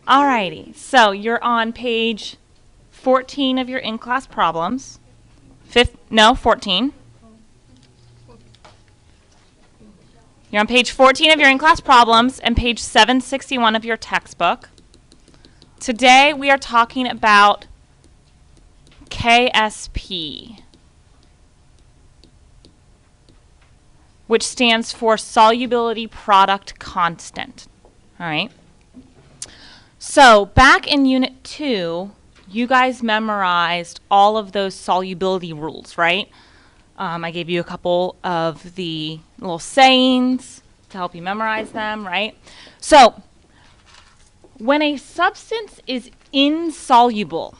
Alrighty, so you're on page 14 of your in-class problems. 14. You're on page 14 of your in-class problems and page 761 of your textbook. Today we are talking about KSP, which stands for solubility product constant. All right. So back in Unit 2, you guys memorized all of those solubility rules, right? I gave you a couple of the little sayings to help you memorize them, right? So when a substance is insoluble,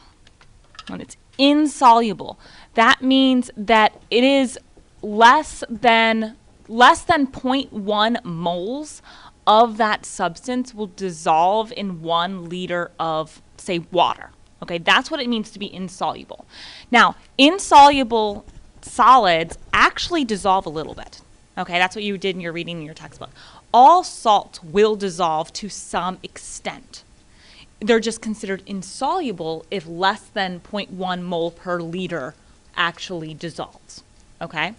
that means that it is less than 0.1 moles of that substance will dissolve in 1 liter of, say, water. Okay, that's what it means to be insoluble. Now, insoluble solids actually dissolve a little bit. Okay, that's what you did in your reading in your textbook. All salts will dissolve to some extent. They're just considered insoluble if less than 0.1 mole per liter actually dissolves. Okay,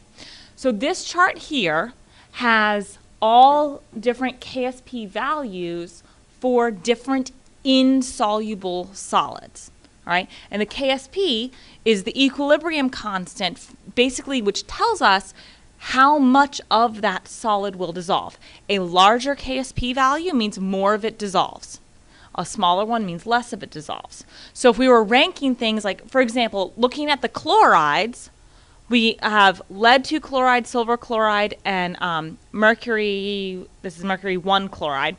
so this chart here has all different KSP values for different insoluble solids. All right, and the KSP is the equilibrium constant, basically, which tells us how much of that solid will dissolve. A larger KSP value means more of it dissolves. A smaller one means less of it dissolves. So if we were ranking things like, for example, looking at the chlorides, we have lead 2 chloride, silver chloride, and mercury, this is mercury 1 chloride,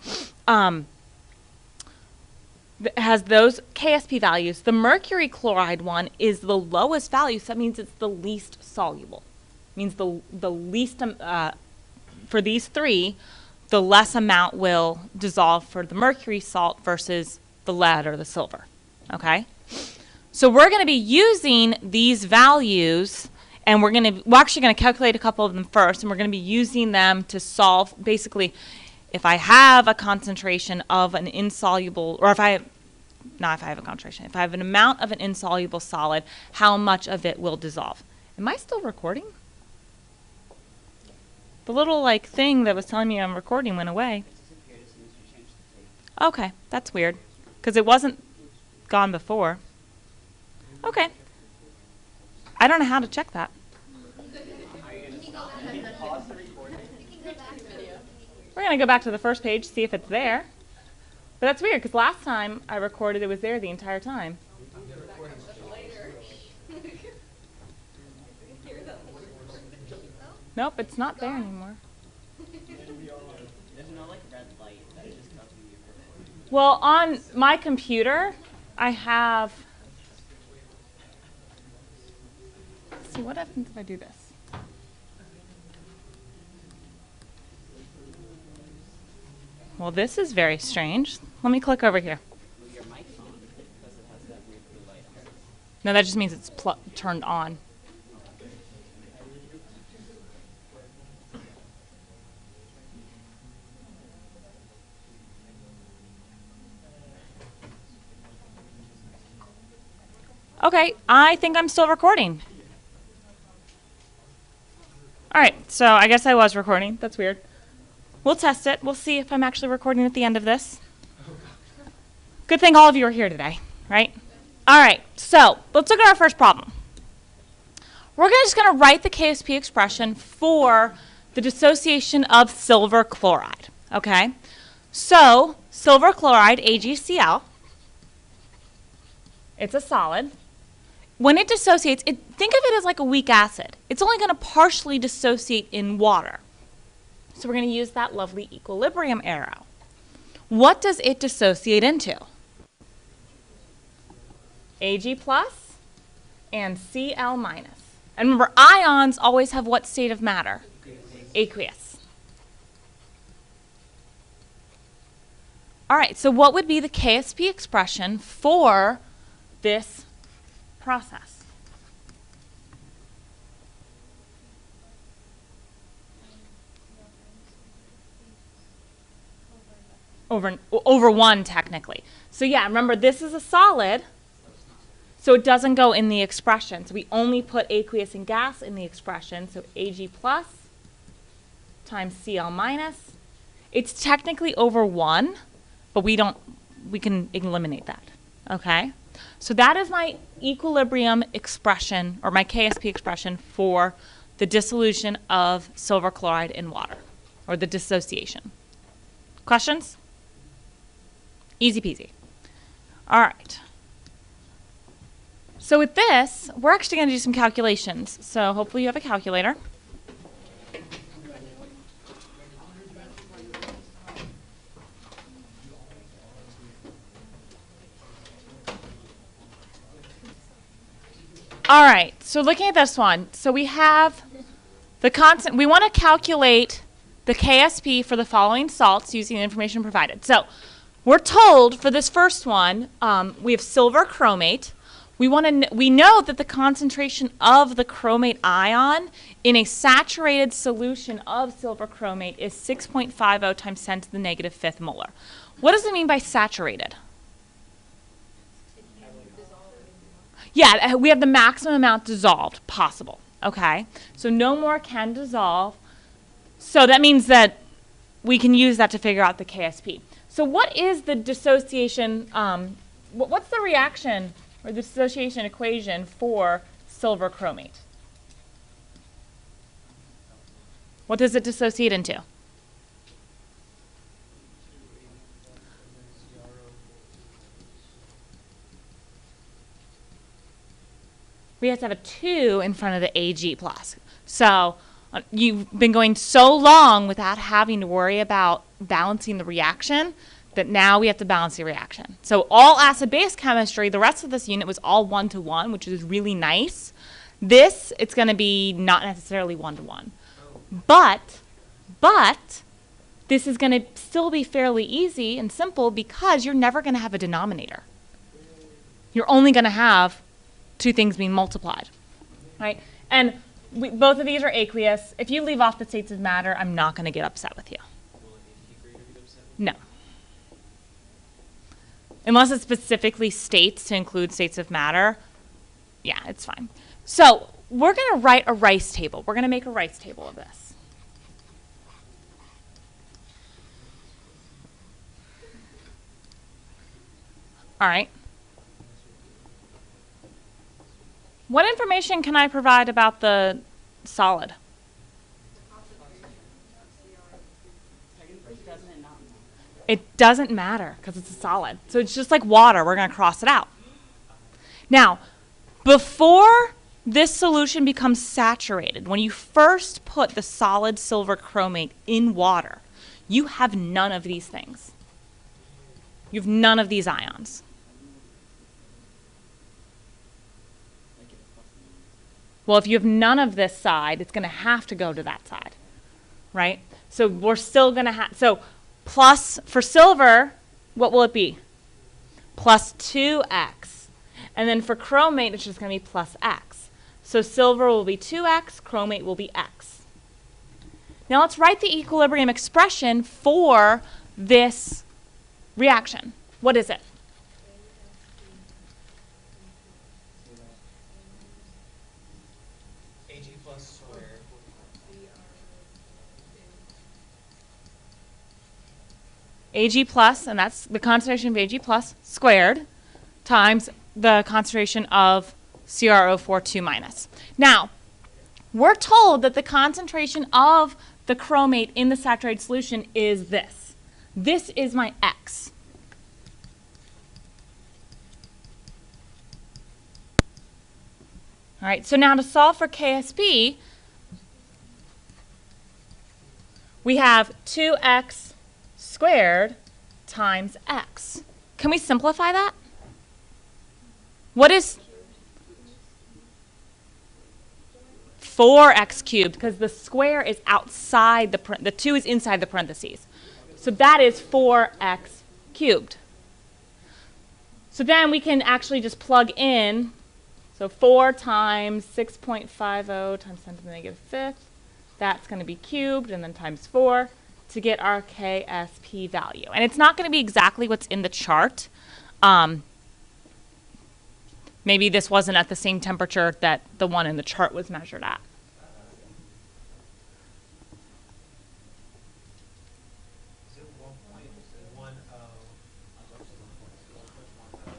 has those KSP values. The mercury chloride one is the lowest value, so that means it's the least soluble. It means the least, for these three, the less amount will dissolve for the mercury salt versus the lead or the silver, okay? So we're going to be using these values, and we're actually going to calculate a couple of them first, and we're going to be using them to solve, basically, if I have a concentration of an insoluble, or if I have an amount of an insoluble solid, how much of it will dissolve. Am I still recording? The little thing that was telling me I'm recording went away. Okay, that's weird, because it wasn't gone before. Okay. I don't know how to check that. We're going to go back to the first page, see if it's there. But that's weird, because last time I recorded, it was there the entire time. Nope, it's not there anymore. Well, on my computer, I have... Let's see, what happens if I do this? Well, this is very strange. Let me click over here. No, that just means it's turned on. Okay, I think I'm still recording. All right, so I guess I was recording. That's weird. We'll test it. We'll see if I'm actually recording at the end of this. Good thing all of you are here today, right? All right, so let's look at our first problem. We're just going to write the KSP expression for the dissociation of silver chloride, okay? So silver chloride, AgCl, it's a solid. When it dissociates, think of it as like a weak acid. It's only going to partially dissociate in water. So we're going to use that lovely equilibrium arrow. What does it dissociate into? Ag plus and Cl minus. And remember, ions always have what state of matter? Aqueous. All right, so what would be the KSP expression for this process? Over 1, technically. So yeah, remember this is a solid, so it doesn't go in the expression. So we only put aqueous and gas in the expression. So Ag plus times Cl minus. It's technically over 1, but we can eliminate that, okay? So that is my equilibrium expression, or my KSP expression for the dissolution of silver chloride in water, or the dissociation. Questions? Easy peasy. All right. So with this, we're actually going to do some calculations. So hopefully you have a calculator. All right, so looking at this one, so we have the constant. We want to calculate the KSP for the following salts using the information provided. So we're told for this first one, we have silver chromate. We know that the concentration of the chromate ion in a saturated solution of silver chromate is 6.50 times 10 to the negative fifth molar. What does it mean by saturated? Yeah, we have the maximum amount dissolved possible, okay? So no more can dissolve. So that means that we can use that to figure out the KSP. So what is the dissociation, what's the reaction or the dissociation equation for silver chromate? What does it dissociate into? We have to have a 2 in front of the Ag plus. So you've been going so long without having to worry about balancing the reaction that now we have to balance the reaction. So all acid-base chemistry, the rest of this unit was all 1-to-1, which is really nice. This, it's going to be not necessarily 1-to-1. But this is going to still be fairly easy and simple because you're never going to have a denominator. You're only going to have 2 things being multiplied, right? And both of these are aqueous. If you leave off the states of matter, I'm not going to get upset with you. No. Unless it specifically states to include states of matter, yeah, it's fine. So we're going to write a rice table. We're going to make a rice table of this. All right. What information can I provide about the solid? It doesn't matter because it's a solid. So it's just like water. We're going to cross it out. Now, before this solution becomes saturated, when you first put the solid silver chromate in water, you have none of these things. You have none of these ions. Well, if you have none of this side, it's going to have to go to that side, right? So we're still going to have, so plus for silver, what will it be? Plus 2x. And then for chromate, it's just going to be plus x. So silver will be 2x, chromate will be x. Now let's write the equilibrium expression for this reaction. What is it? Ag plus, and that's the concentration of Ag plus squared, times the concentration of CrO4 2 minus. Now, we're told that the concentration of the chromate in the saturated solution is this. This is my X. All right, so now to solve for KSP, we have 2x squared times x. Can we simplify that? What is 4x cubed? Because the square is outside the 2 is inside the parentheses. So that is 4x cubed. So then we can actually just plug in. So 4 times 6.50 times 10 to the negative fifth. That's going to be cubed, and then times 4. to get our KSP value. And it's not going to be exactly what's in the chart. Maybe this wasn't at the same temperature that the one in the chart was measured at.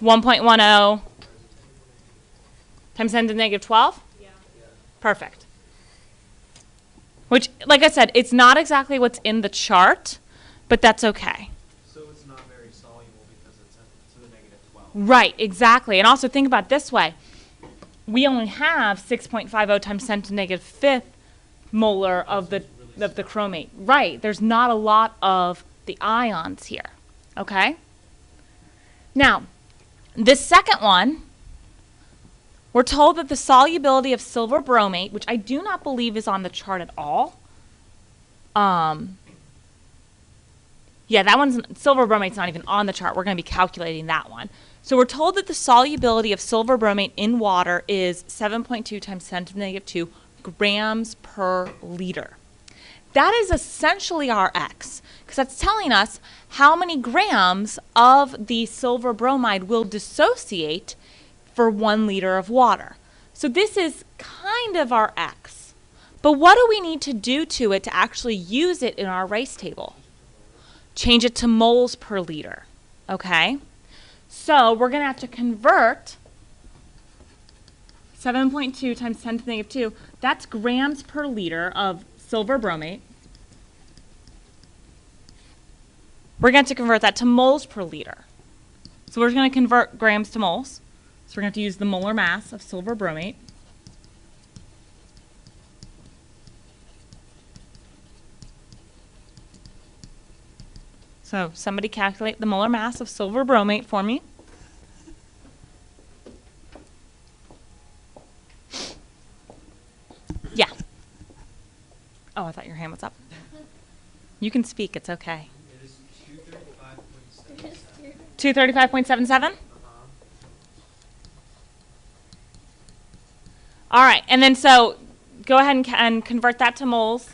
1.10 times 10 to the negative 12? Yeah. Perfect. Which, like I said, it's not exactly what's in the chart, but that's okay. So it's not very soluble because it's to the negative 12. Right, exactly. And also think about it this way. We only have 6.50 times 10 to the negative fifth molar of the chromate. Right, there's not a lot of the ions here, okay? Now, this second one, we're told that the solubility of silver bromate, which I do not believe is on the chart at all. Yeah, that one's, silver bromate's not even on the chart. We're going to be calculating that one. So we're told that the solubility of silver bromate in water is 7.2 times 10 to the negative 2 grams per liter. That is essentially our X, because that's telling us how many grams of the silver bromide will dissociate for 1 liter of water. So this is kind of our X. But what do we need to do to it to actually use it in our race table? Change it to moles per liter, okay? So we're going to have to convert 7.2 times 10 to the negative 2. That's grams per liter of silver bromate. We're going to have to convert that to moles per liter. So we're going to convert grams to moles. So we're going to have to use the molar mass of silver bromate. So somebody calculate the molar mass of silver bromate for me. Yeah. Oh, I thought your hand was up. You can speak, it's okay. It is 235.77. 235.77? All right, and then so go ahead and convert that to moles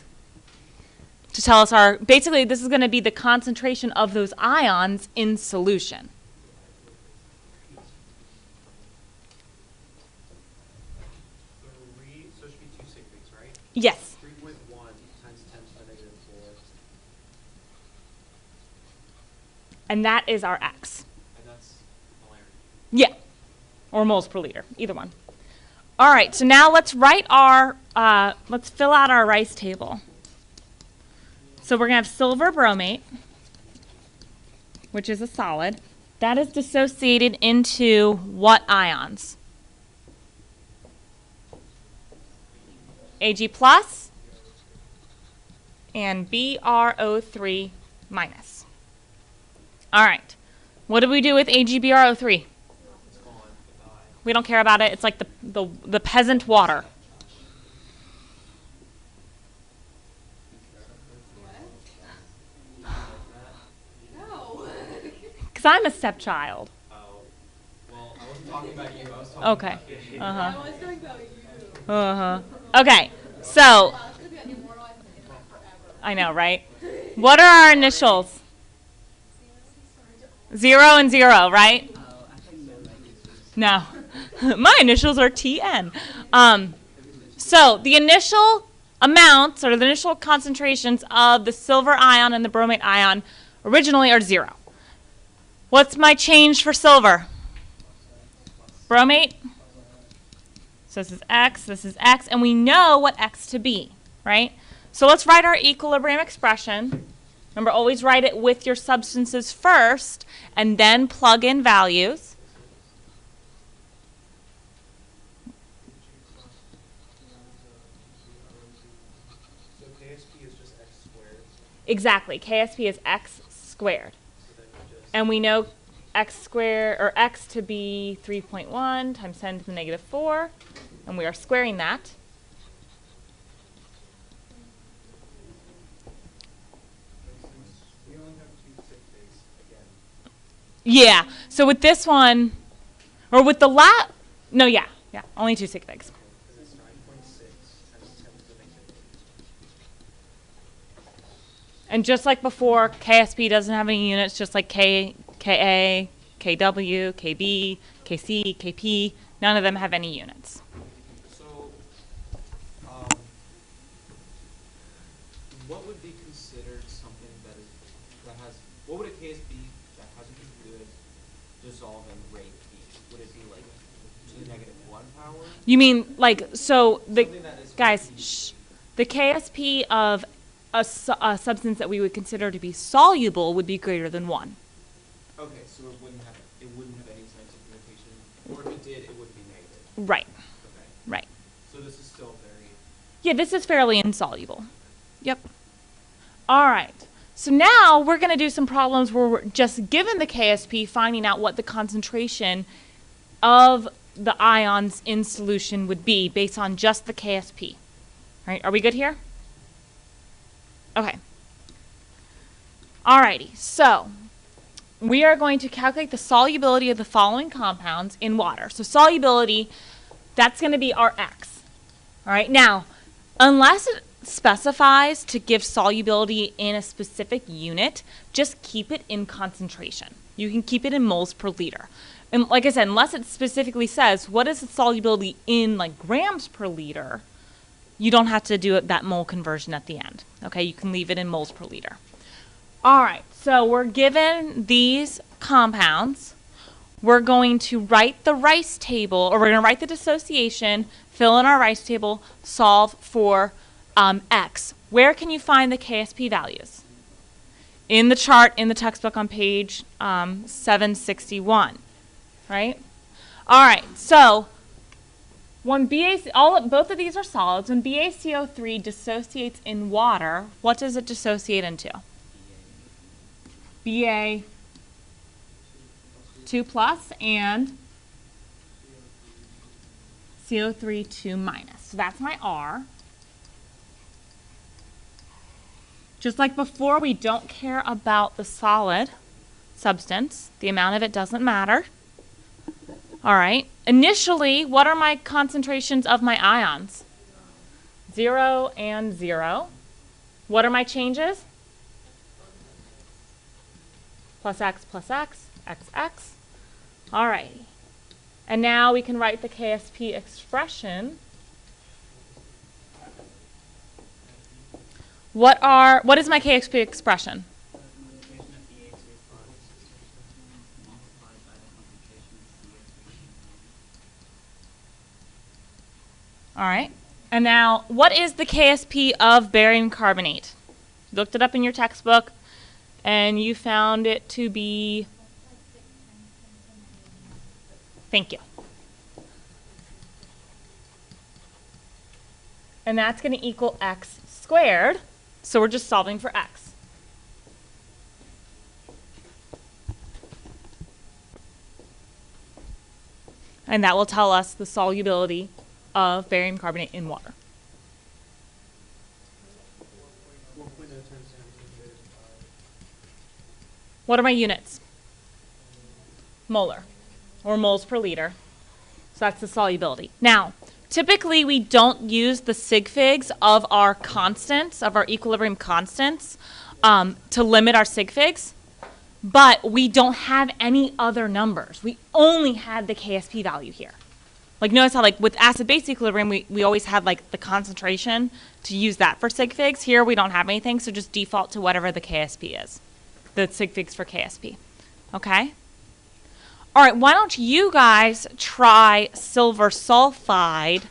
to tell us our, basically this is going to be the concentration of those ions in solution. So it should be 2 sig figs, right? Yes. 3.1 times 10 to the negative 4. And that is our X. And that's molarity. Yeah, or moles per liter, either one. All right, so now let's write our, let's fill out our rice table. So we're going to have silver bromate, which is a solid. That is dissociated into what ions? Ag plus and BrO3 minus. All right, what do we do with AgBrO3? We don't care about it. It's like the peasant water. Because I'm a stepchild. Oh. Well, I wasn't talking about you. I was talking Okay. about you. Uh-huh. I was talking about you. Uh-huh. Okay. So, I know, right? What are our initials? 0 and 0, right? No. My initials are TN. So the initial amounts, or the initial concentrations of the silver ion and the bromate ion originally are 0. What's my change for silver? Bromate. So this is X, and we know what X to be, right? So let's write our equilibrium expression. Remember, always write it with your substances first, and then plug in values. So KSP is just x squared. Exactly. KSP is X squared. So then we just And we know X squared, or X to be 3.1 times 10 to the negative 4. And we are squaring that. we only have 2 sig figs again. Yeah. So with this one, or with the no, yeah, only 2 sig figs. Because it's 9.6 times 10 to the negative And just like before, KSP doesn't have any units, just like K, KA, KW, KB, KC, KP. None of them have any units. So, what would be considered something that has, what would a KSP that has a good dissolving rate be? Would it be like to the -1 power? You mean like, so the, Something that is guys, shh, the KSP of a substance that we would consider to be soluble would be greater than 1. Okay, so it wouldn't have any scientific notation, or if it did, it would be negative. Right, Okay. right. So this is still very. Yeah, this is fairly insoluble. Yep. All right. So now we're going to do some problems where we're just given the KSP, finding out what the concentration of the ions in solution would be based on just the KSP. All right, are we good here? Okay. Alrighty, so we are going to calculate the solubility of the following compounds in water. So solubility, that's going to be our X. All right, now, unless it specifies to give solubility in a specific unit, just keep it in concentration. You can keep it in moles per liter. And like I said, unless it specifically says what is the solubility in like grams per liter, you don't have to do that mole conversion at the end. Okay, you can leave it in moles per liter. All right, so we're given these compounds. We're going to write the Rice table, or we're going to write the dissociation, fill in our Rice table, solve for X. Where can you find the KSP values? In the chart in the textbook on page 761, right? All right, so when both of these are solids. When BaCO3 dissociates in water, what does it dissociate into? Ba2 plus and CO3 2 minus. So that's my R. Just like before, we don't care about the solid substance. The amount of it doesn't matter. All right. Initially, what are my concentrations of my ions? 0 and 0. What are my changes? Plus X, XX. All right. And now we can write the KSP expression. What is my KSP expression? All right. And now, what is the KSP of barium carbonate? You looked it up in your textbook, and you found it to be, thank you. And that's going to equal X squared. So we're just solving for X. And that will tell us the solubility of barium carbonate in water. What are my units? Molar, or moles per liter. So that's the solubility. Now, typically we don't use the sig figs of our constants, of our equilibrium constants, to limit our sig figs, but we don't have any other numbers. We only had the KSP value here. Like notice how like with acid-base equilibrium, we always had like the concentration to use that for sig figs. Here we don't have anything, so just default to whatever the KSP is, the sig figs for KSP. Okay? All right, why don't you guys try silver sulfide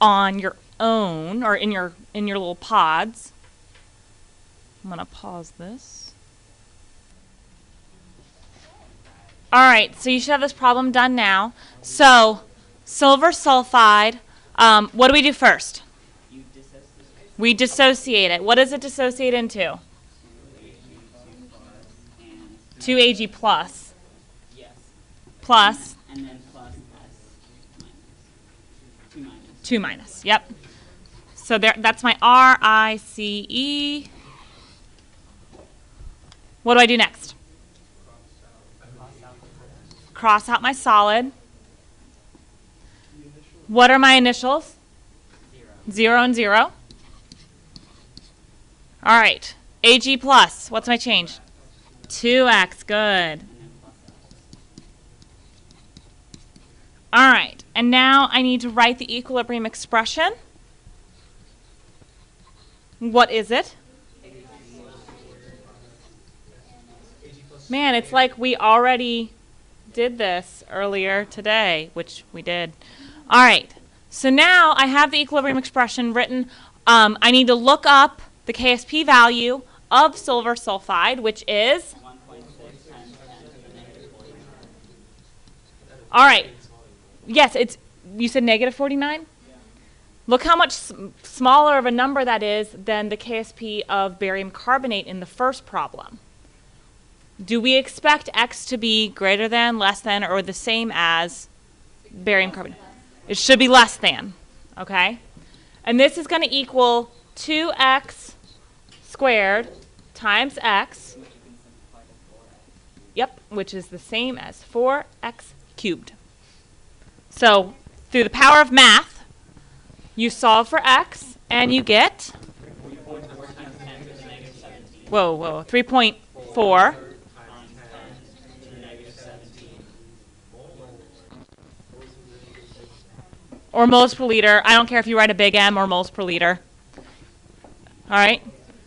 on your own or in your little pods. I'm going to pause this. All right, so you should have this problem done now. So silver sulfide, what do we do first? We dissociate it. What does it dissociate into? 2Ag plus. Yes. Plus. And then plus S minus. 2 minus. 2 minus. Yep. So there, that's my RICE. What do I do next? Cross out my solid. What are my initials? 0 and 0. All right. Ag plus. What's my change? 2x. Good. And then plus x. All right. And now I need to write the equilibrium expression. What is it? Man, it's like we already did this earlier today, which we did. All right. So now I have the equilibrium expression written. I need to look up the KSP value of silver sulfide, which is? 1.6 times 10 to the negative 49. All right. Yes, you said negative 49? Yeah. Look how much smaller of a number that is than the KSP of barium carbonate in the first problem. Do we expect X to be greater than, less than, or the same as barium carbonate? It should be less than, okay? And this is going to equal 2x squared times x, Which you can simplify to 4x. yep, which is the same as 4x cubed. So through the power of math, you solve for x, and you get, 3.4 times 10 to the negative 17. whoa, 3.4. Times 10 to the negative 17. Or moles per liter. I don't care if you write a big M or moles per liter. All right?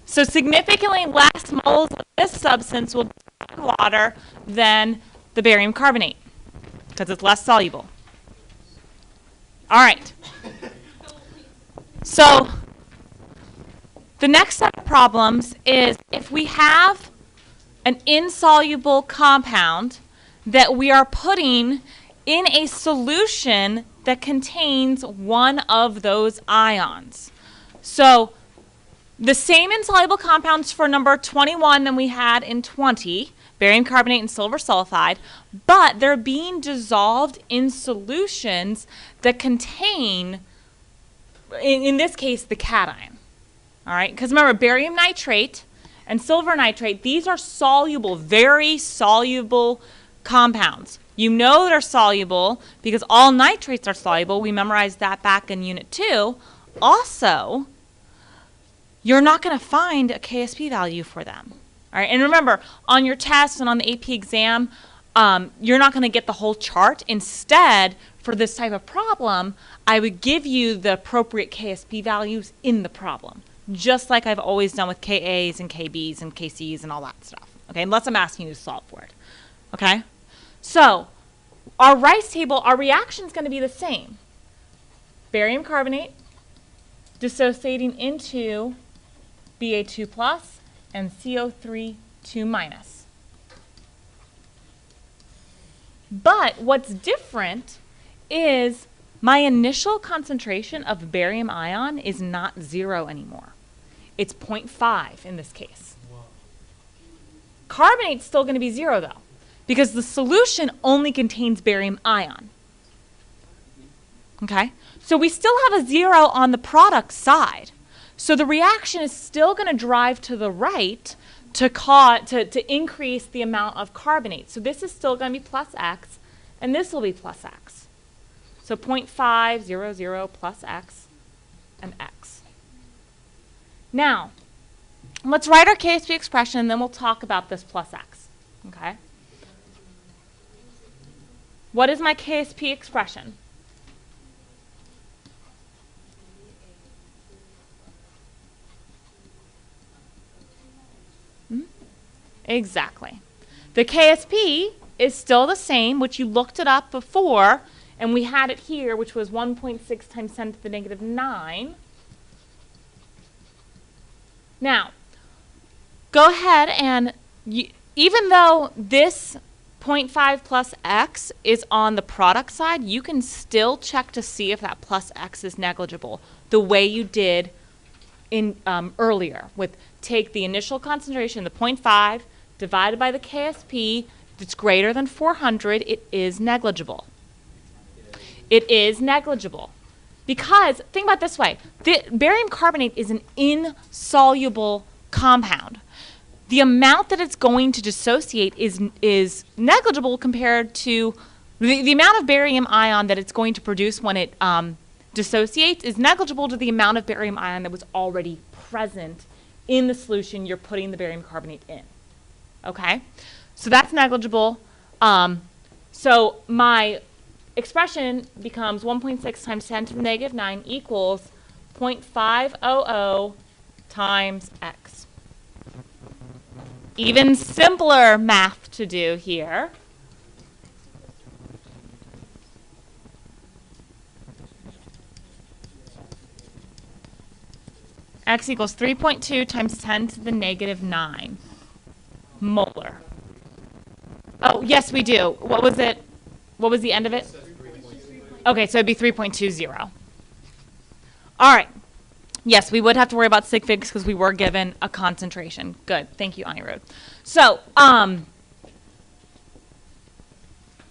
So significantly less moles of this substance will dissolve in water than the barium carbonate because it's less soluble. All right. So the next set of problems is if we have an insoluble compound that we are putting in a solution that contains one of those ions. So the same insoluble compounds for number 21 than we had in 20, barium carbonate and silver sulfide, but they're being dissolved in solutions that contain, in this case, the cation. All right, because remember, barium nitrate and silver nitrate, these are soluble, very soluble compounds. You know they're soluble because all nitrates are soluble. We memorized that back in Unit 2. Also, you're not going to find a KSP value for them. All right, and remember, on your test and on the AP exam, you're not going to get the whole chart. Instead, for this type of problem, I would give you the appropriate KSP values in the problem, just like I've always done with KAs and KBs and KCs and all that stuff. Okay, unless I'm asking you to solve for it. Okay? So, our rice table, our reaction is going to be the same. Barium carbonate dissociating into Ba2 plus and CO3 2 minus. But what's different is my initial concentration of barium ion is not 0 anymore. It's 0.5 in this case. Carbonate's still going to be 0 though, because the solution only contains barium ion. Okay? So we still have a 0 on the product side. So the reaction is still going to drive to the right to increase the amount of carbonate. So this is still going to be plus x, and this will be plus x. So 0.5, 0, 0, plus x, and x. Now, let's write our KSP expression, and then we'll talk about this plus x. Okay? What is my KSP expression? Exactly. The KSP is still the same, which you looked it up before, and we had it here, which was 1.6 times 10 to the negative 9. Now, go ahead and, even though this 0.5 plus x is on the product side, you can still check to see if that plus x is negligible, the way you did in earlier with take the initial concentration, the 0.5, divided by the KSP, if it's greater than 400, it is negligible. It is negligible. Because, think about it this way, the barium carbonate is an insoluble compound. The amount that it's going to dissociate is negligible compared to the amount of barium ion that it's going to produce when it dissociates is negligible to the amount of barium ion that was already present in the solution you're putting the barium carbonate in. Okay? So that's negligible. So my expression becomes 1.6 times 10 to the negative 9 equals 0.500 times x. Even simpler math to do here. X equals 3.2 times 10 to the negative 9 molar. Oh, yes, we do. What was it? What was the end of it? Okay, so it'd be 3.20. All right. Yes, we would have to worry about sig figs because we were given a concentration. Good. Thank you, Anirudh. So,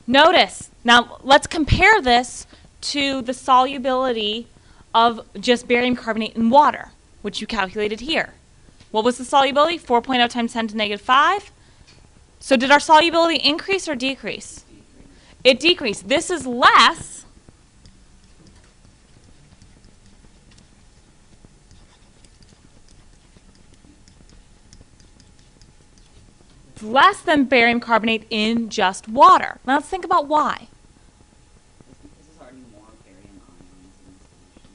notice. Now, let's compare this to the solubility of just barium carbonate in water, which you calculated here. What was the solubility? 4.0 times 10 to the negative 5. So did our solubility increase or decrease? It decreased. This is less than barium carbonate in just water. Now let's think about why. This is already more barium ions in the solution,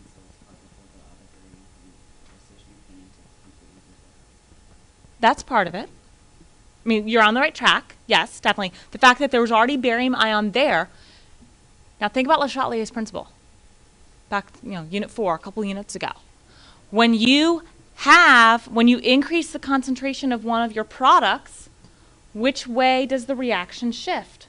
so it's harder for the other barium from the solution you're putting to completely dissolve. That's part of it. I mean, you're on the right track. Yes, definitely. The fact that there was already barium ion there. Now think about Le Chatelier's principle. Back, unit 4, a couple units ago. When you increase the concentration of one of your products, which way does the reaction shift?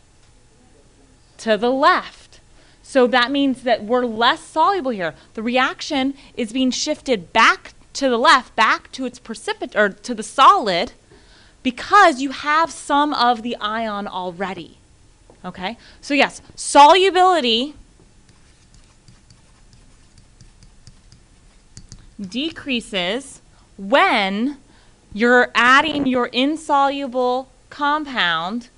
To the left. So that means that we're less soluble here. The reaction is being shifted back to the left, back to its precipitate, or to the solid, because you have some of the ion already. Okay? So yes, solubility decreases when you're adding your insoluble compound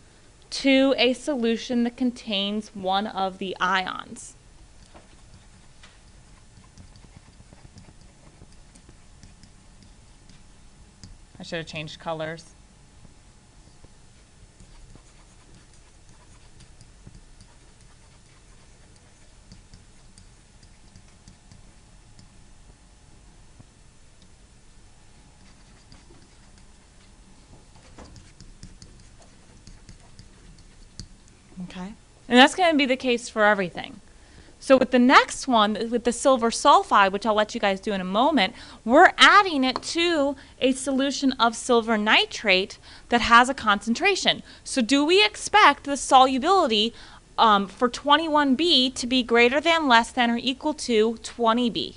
to a solution that contains one of the ions. I should have changed colors. Okay? And that's going to be the case for everything. So with the next one, with the silver sulfide, which I'll let you guys do in a moment, we're adding it to a solution of silver nitrate that has a concentration. So do we expect the solubility for 21B to be greater than, less than, or equal to 20B?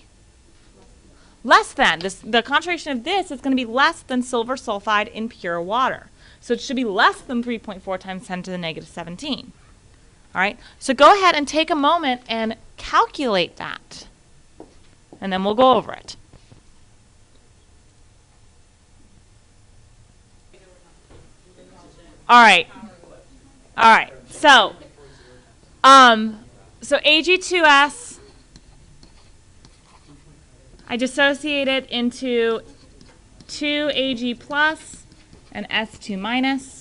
Less than. The concentration of this is going to be less than silver sulfide in pure water. So it should be less than 3.4 times 10 to the negative 17. All right, so go ahead and take a moment and calculate that, and then we'll go over it. All right, so Ag2S, I dissociate it into 2Ag plus and S2 minus.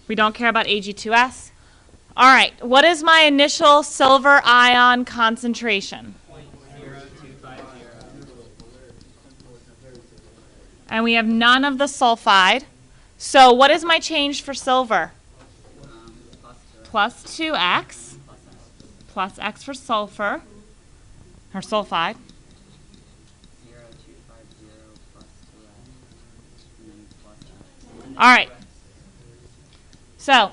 We don't care about Ag2S. All right, what is my initial silver ion concentration? 0.0250. And we have none of the sulfide. So what is my change for silver? Plus 2x, plus x for sulfur, or sulfide. 0.0250 plus 2x, and then plus x. All right. So,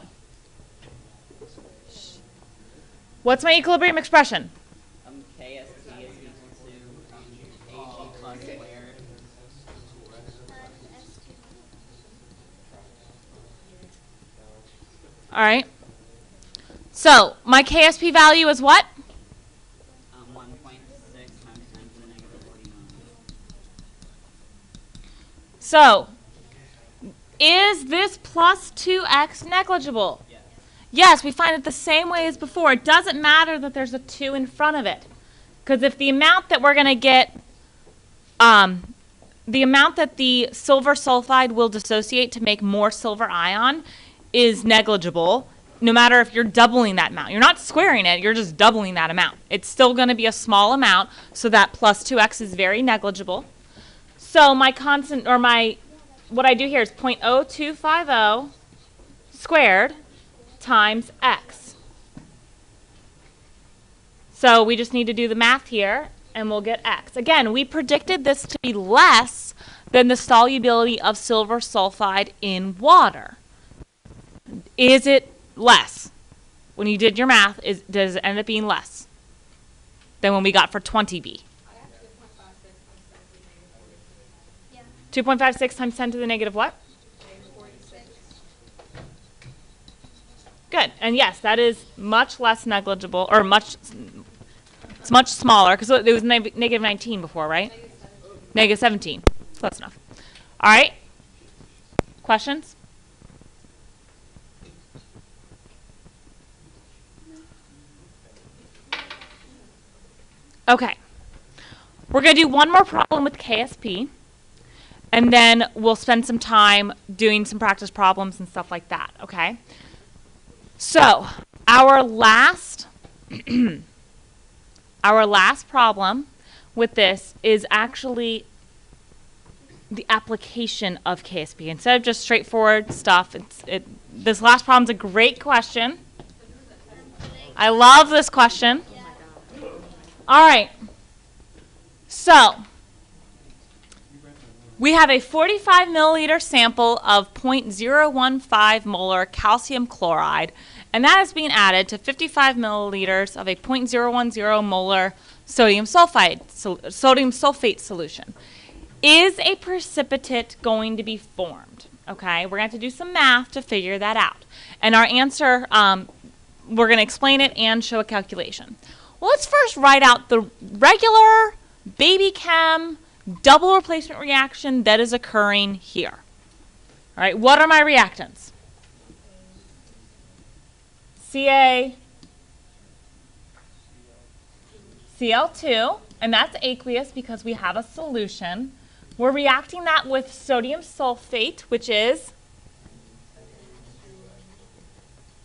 what's my equilibrium expression? KST is equal to Ag plus squared. All right. So, my KSP value is what? 1.6 times 10 to the negative 49. So, is this plus 2x negligible? Yes. Yes, we find it the same way as before. It doesn't matter that there's a 2 in front of it. Because if the amount that we're going to get the amount that the silver sulfide will dissociate to make more silver ion is negligible, no matter if you're doubling that amount. You're not squaring it, you're just doubling that amount. It's still going to be a small amount, so that plus 2x is very negligible. So my constant, or what I do here is 0.0250 squared times x. So we just need to do the math here, and we'll get x. Again, we predicted this to be less than the solubility of silver sulfide in water. Is it less? When you did your math, does it end up being less than when we got for 20b? 2.56 times 10 to the negative what? Good. And yes, that is much less negligible, or it's much smaller, because it was negative 19 before, right? Negative 17. Close enough. All right. Questions? Okay. We're going to do one more problem with KSP, and then we'll spend some time doing some practice problems and stuff like that, okay? So, our last problem with this is actually the application of KSP. Instead of just straightforward stuff, this last problem's a great question. I love this question. All right. So, we have a 45 milliliter sample of 0.015 molar calcium chloride, and that is being added to 55 milliliters of a 0.010 molar sodium sulfate solution. Is a precipitate going to be formed? Okay, we're going to have to do some math to figure that out. And our answer, we're going to explain it and show a calculation. Well, let's first write out the regular baby chem double replacement reaction that is occurring here. All right, what are my reactants? Cl2, and that's aqueous because we have a solution. We're reacting that with sodium sulfate, which is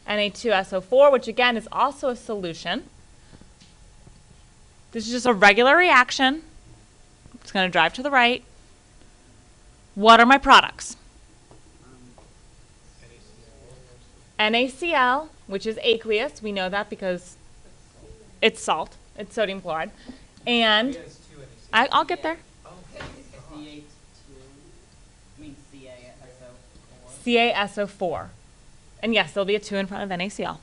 Na2SO4, which again is also a solution. This is just a regular reaction. It's going to drive to the right. What are my products? NaCl, which is aqueous. We know that because it's salt. It's sodium chloride. And I'll get there. CaSO4. And yes, there'll be a 2 in front of NaCl.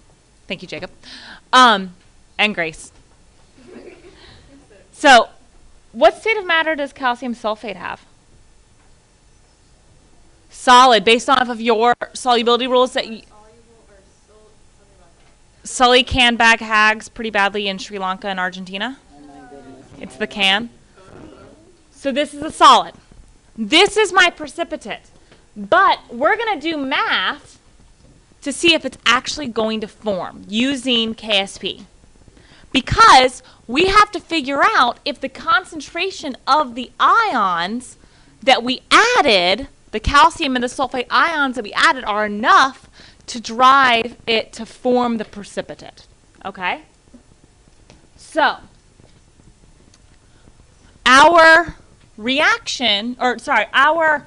Thank you, Jacob. And Grace. So, what state of matter does calcium sulfate have? Solid, based off of your solubility rules that Sully can bag hags pretty badly in Sri Lanka and Argentina. It's the can. So this is a solid. This is my precipitate. But we're going to do math to see if it's actually going to form using KSP. Because we have to figure out if the concentration of the ions that we added, the calcium and the sulfate ions that we added, are enough to drive it to form the precipitate. Okay? So, our reaction, our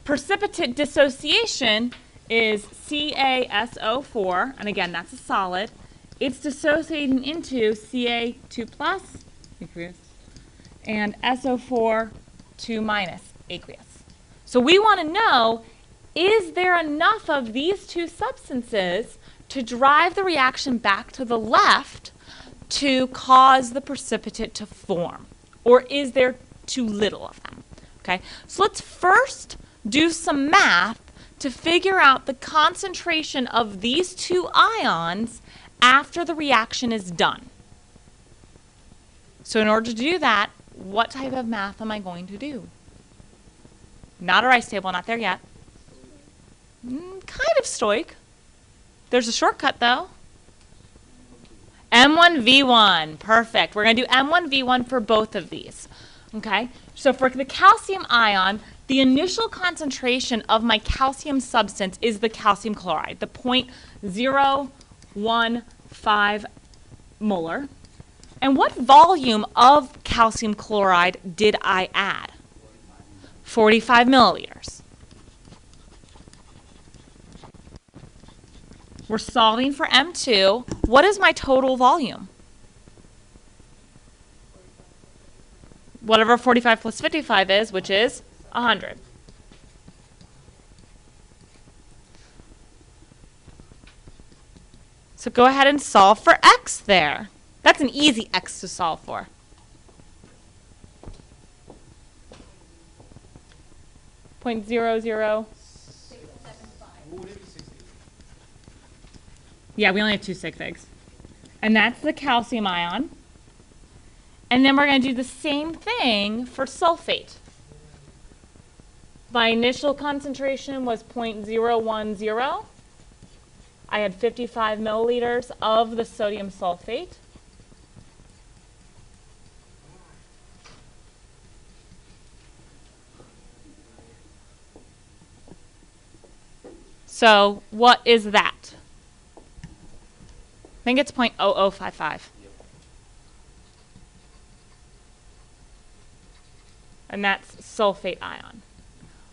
precipitate dissociation is CaSO4, and again, that's a solid. It's dissociating into Ca2 plus, aqueous, and SO4, 2 minus, aqueous. So we want to know, is there enough of these two substances to drive the reaction back to the left to cause the precipitate to form? Or is there too little of them? Okay, so let's first do some math to figure out the concentration of these two ions after the reaction is done. So in order to do that, what type of math am I going to do? Not a rice table, not there yet. Kind of stoic. There's a shortcut though. M1V1, perfect. We're going to do M1V1 for both of these. Okay, so for the calcium ion, the initial concentration of my calcium substance is the calcium chloride, the 0.015 molar. And what volume of calcium chloride did I add? 45 milliliters. We're solving for M2. What is my total volume? Whatever 45 plus 55 is, which is 100. So go ahead and solve for x there. That's an easy x to solve for. Point zero zero. What would it be 60? Yeah, we only have two sig figs. And that's the calcium ion. And then we're going to do the same thing for sulfate. My initial concentration was 0.010. I had 55 milliliters of the sodium sulfate. So what is that? I think it's 0.0055. And that's sulfate ion.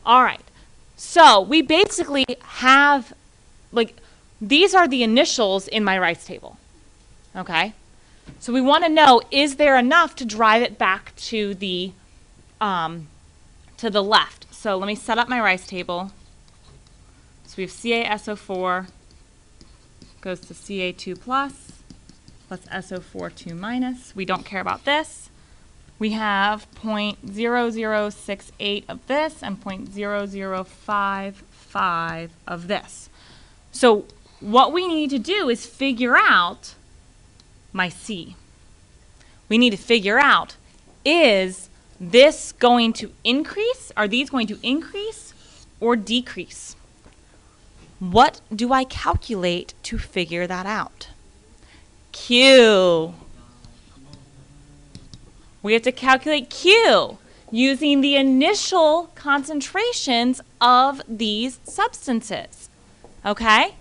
All right. So we basically have, like, these are the initials in my rice table. Okay? So we want to know, is there enough to drive it back to the left? So let me set up my rice table. So we have CaSO4 goes to Ca2 plus SO4 2 minus. We don't care about this. We have 0.0068 of this and 0.0055 of this. So what we need to do is figure out my C. We need to figure out, is this going to increase? Are these going to increase or decrease? What do I calculate to figure that out? Q. We have to calculate Q using the initial concentrations of these substances. Okay?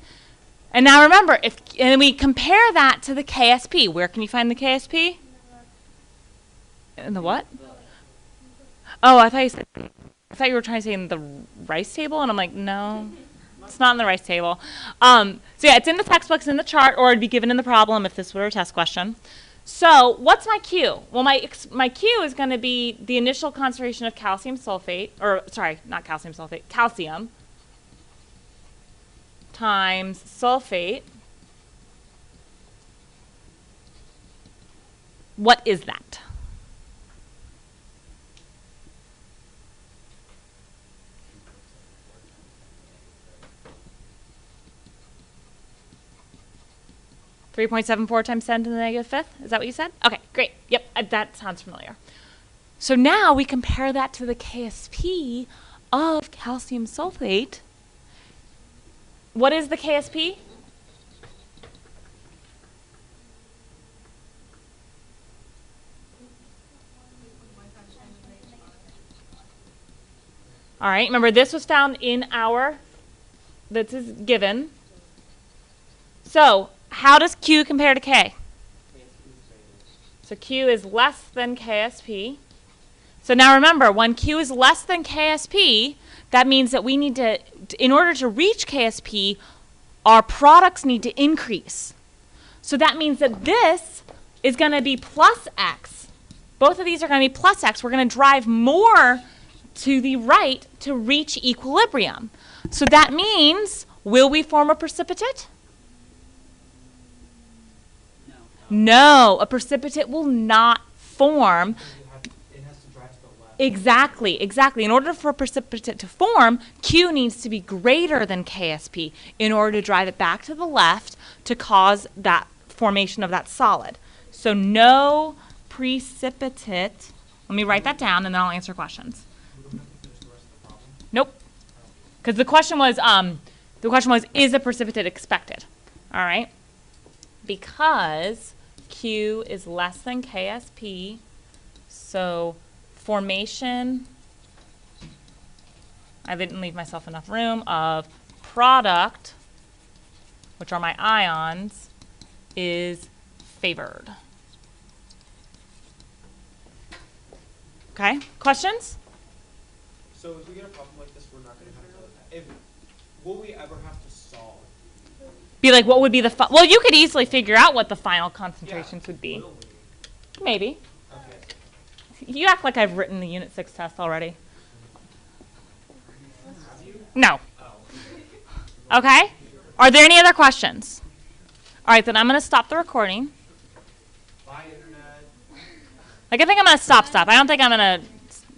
And now remember, and we compare that to the KSP. Where can you find the KSP? In the what? Oh, I thought you were trying to say in the rice table, and I'm like, no, it's not in the rice table. So yeah, it's in the textbooks, in the chart, or it'd be given in the problem if this were a test question. So what's my Q? Well, my Q is going to be the initial concentration of calcium sulfate, or sorry, not calcium sulfate, calcium times sulfate. What is that? (3.74 times 10 to the negative fifth? Is that what you said? Okay, great. Yep, that sounds familiar. So now we compare that to the KSP of calcium sulfate. What is the KSP? All right, remember this was found in this is given. So how does Q compare to K? So Q is less than KSP. So now remember, when Q is less than KSP, that means that we need to, in order to reach KSP, our products need to increase. So that means that this is going to be plus X. Both of these are going to be plus X. We're going to drive more to the right to reach equilibrium. So that means, will we form a precipitate? No, a precipitate will not form. It has to drive to the left. Exactly. In order for a precipitate to form, Q needs to be greater than KSP in order to drive it back to the left to cause that formation of that solid. So no precipitate. Let me write that down and then I'll answer questions. We don't have to finish the rest of the problem. Nope. Because the question was, is a precipitate expected? All right. Because Q is less than KSP, so formation, I didn't leave myself enough room, of product, which are my ions, is favored. Okay, questions? So if we get a problem like this, we're not going to have to. If will we ever have to solve? Be like, what would be the well? You could easily figure out what the final concentrations would be. Will we? Maybe. Okay. You act like I've written the Unit 6 test already. Have you? No. Oh. Okay. Are there any other questions? All right, then I'm going to stop the recording. Bye, internet. Like, I think I'm going to stop. I don't think I'm going to.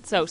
So.